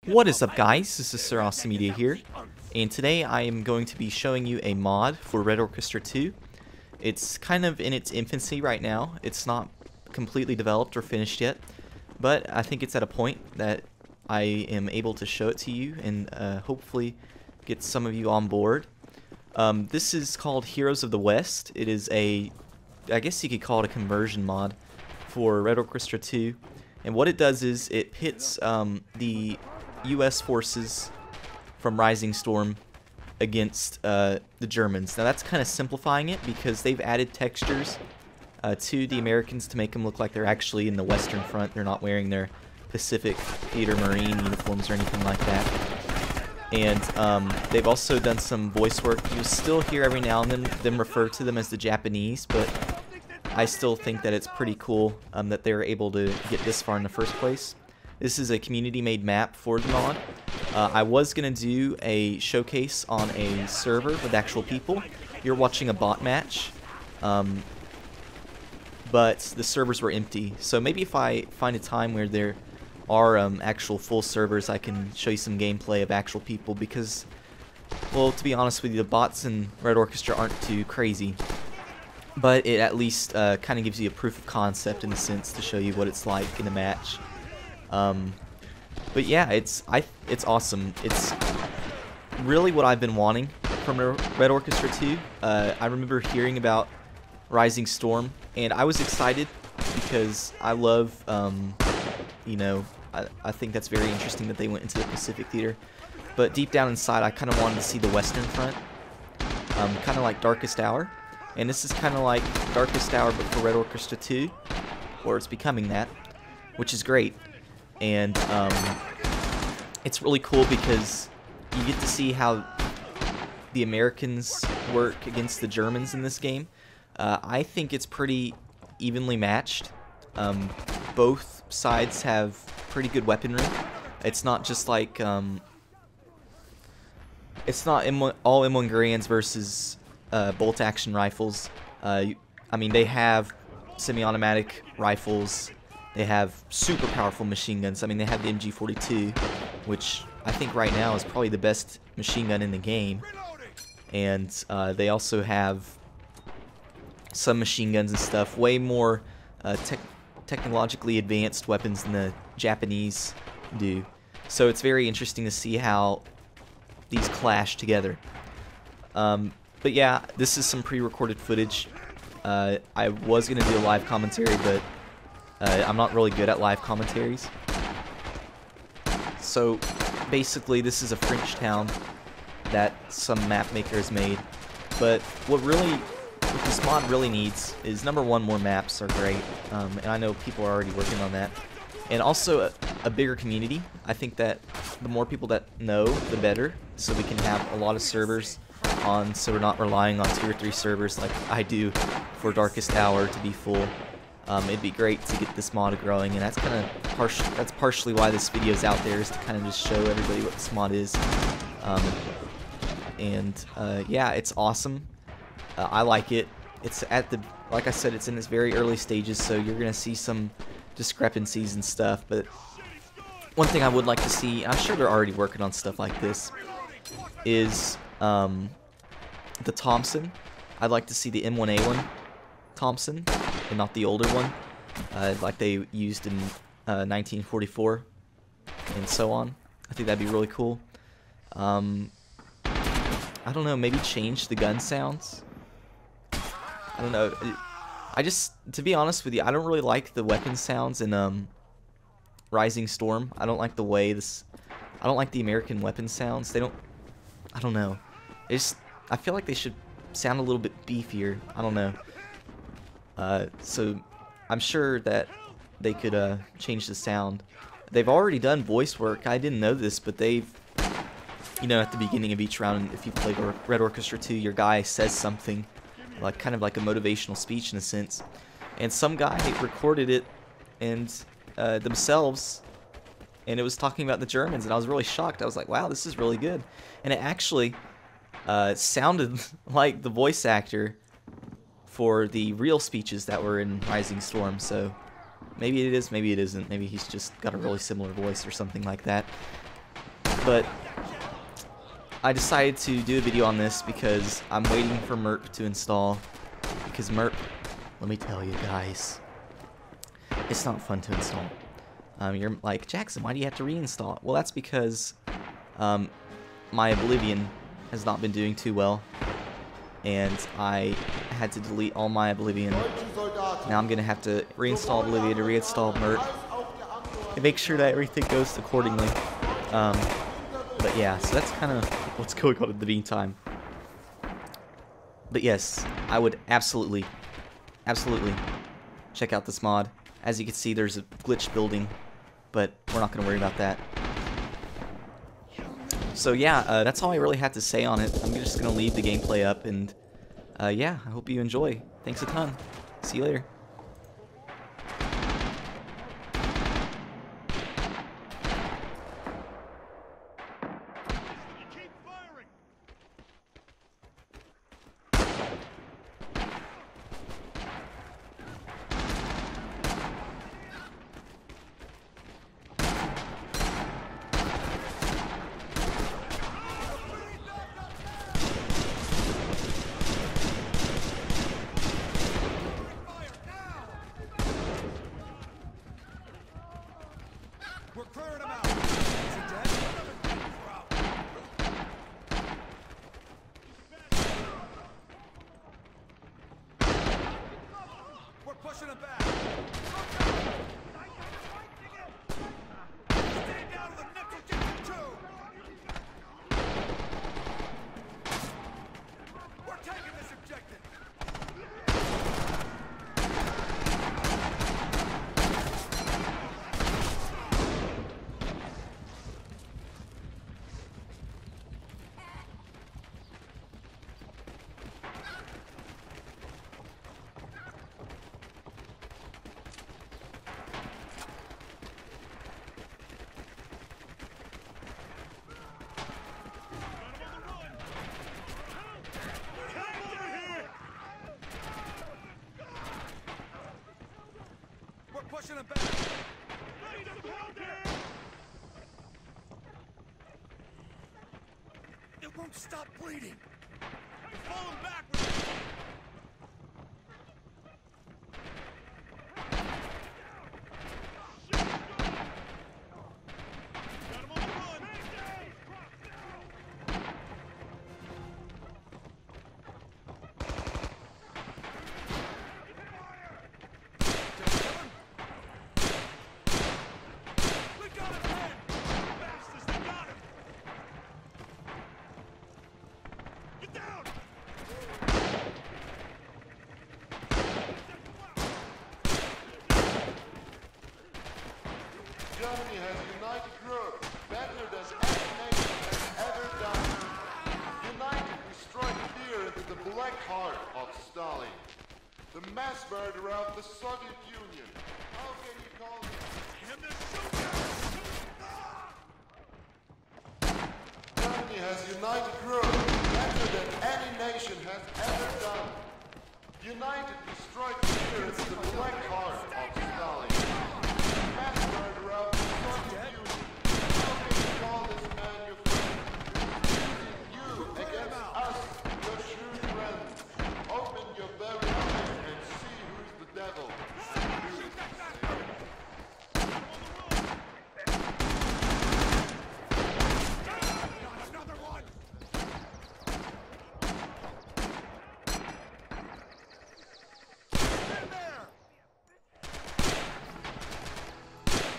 What is up, guys? This is SirAwesomeMedia here, and today I am going to be showing you a mod for Red Orchestra 2. It's kind of in its infancy right now. It's not completely developed or finished yet, but I think it's at a point that I am able to show it to you and hopefully get some of you on board. This is called Heroes of the West. It is I guess you could call it a conversion mod for Red Orchestra 2. And what it does is it pits the U.S. forces from Rising Storm against the Germans. Now that's kind of simplifying it because they've added textures to the Americans to make them look like they're actually in the Western Front. They're not wearing their Pacific Theater Marine uniforms or anything like that. And they've also done some voice work. You'll still hear every now and then them refer to them as the Japanese, but I still think that it's pretty cool that they're able to get this far in the first place. This is a community-made map for the mod. I was going to do a showcase on a server with actual people. You're watching a bot match, but the servers were empty. So maybe if I find a time where there are actual full servers, I can show you some gameplay of actual people because, well, to be honest with you, the bots in Red Orchestra aren't too crazy. But it at least kind of gives you a proof of concept in a sense to show you what it's like in a match. But yeah, it's awesome. It's really what I've been wanting from Red Orchestra 2. I remember hearing about Rising Storm, and I was excited because I love, you know, I think that's very interesting that they went into the Pacific Theater. But deep down inside, I kind of wanted to see the Western Front, kind of like Darkest Hour. And this is kind of like Darkest Hour, but for Red Orchestra 2, or it's becoming that, which is great. And it's really cool because you get to see how the Americans work against the Germans in this game. I think it's pretty evenly matched. Both sides have pretty good weaponry. It's not just like it's not all M1 Garands versus bolt action rifles. I mean, they have semi-automatic rifles. They have super powerful machine guns. I mean, they have the MG42, which I think right now is probably the best machine gun in the game. And they also have some machine guns and stuff, way more technologically advanced weapons than the Japanese do. So it's very interesting to see how these clash together. But yeah, this is some pre-recorded footage. I was going to do a live commentary, but I'm not really good at live commentaries. So basically this is a French town that some map maker has made. But what this mod really needs is, number one, more maps are great. And I know people are already working on that. And also a bigger community. I think that the more people that know, the better. So we can have a lot of servers on, so we're not relying on 2 or 3 servers like I do for Darkest Hour to be full. It'd be great to get this mod growing, and that's kind of partially why this video is out there, is to kind of just show everybody what this mod is. Yeah, it's awesome. I like it. It's like I said, it's in its very early stages, so you're gonna see some discrepancies and stuff. But one thing I would like to see, and I'm sure they're already working on stuff like this, is the Thompson. I'd like to see the M1A1 Thompson and not the older one, like they used in 1944 and so on. I think that'd be really cool. I don't know, maybe change the gun sounds. I don't know. To be honest with you, I don't really like the weapon sounds in Rising Storm. I don't like the way I don't like the American weapon sounds. I don't know. I feel like they should sound a little bit beefier. I don't know. So I'm sure that they could change the sound. They've already done voice work. I didn't know this, but they've, you know, at the beginning of each round, if you play Red Orchestra 2, your guy says something, like kind of like a motivational speech in a sense. And some guy recorded it and themselves, and it was talking about the Germans, and I was really shocked. I was like, wow, this is really good. And it actually sounded like the voice actor for the real speeches that were in Rising Storm. So maybe it is, maybe it isn't. Maybe he's just got a really similar voice or something like that. But I decided to do a video on this because I'm waiting for MERP to install. Because MERP, let me tell you guys, it's not fun to install. You're like, Jackson, why do you have to reinstall it? Well, that's because my Oblivion has not been doing too well, and I had to delete all my Oblivion. Now I'm going to have to reinstall Oblivion to reinstall MERP and make sure that everything goes accordingly. But yeah, so that's kind of what's going on in the meantime. But yes, I would absolutely check out this mod. As you can see, there's a glitch building, but we're not going to worry about that. So yeah, that's all I really have to say on it. I'm just going to leave the gameplay up, and yeah, I hope you enjoy. Thanks a ton. See you later. We're clearing them out. Is he dead? We're pushing him back. Stay down to the nickel kitchen too. We're taking this objective. Pushing him back. It won't stop bleeding. We're falling backwards. Got him on the run. Germany has united Europe better than any nation has ever done. United, we strike fear into the black heart of Stalin, the mass murderer of the Soviet Union. How can you call him? Germany has united Europe better than any nation has ever done. United, we strike fear into the black heart of Stalin. Mass murderer of the Soviet Union. How can you call this man your friend? Using you against us, your shrewd friends. Open your very eyes and see who's the devil and who is the savior. Another one. In there.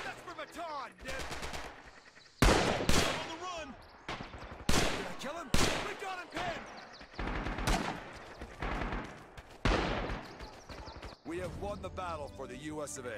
That's for Baton, Nip. On the run. Did I kill him? We got him pinned. We have won the battle for the US of A.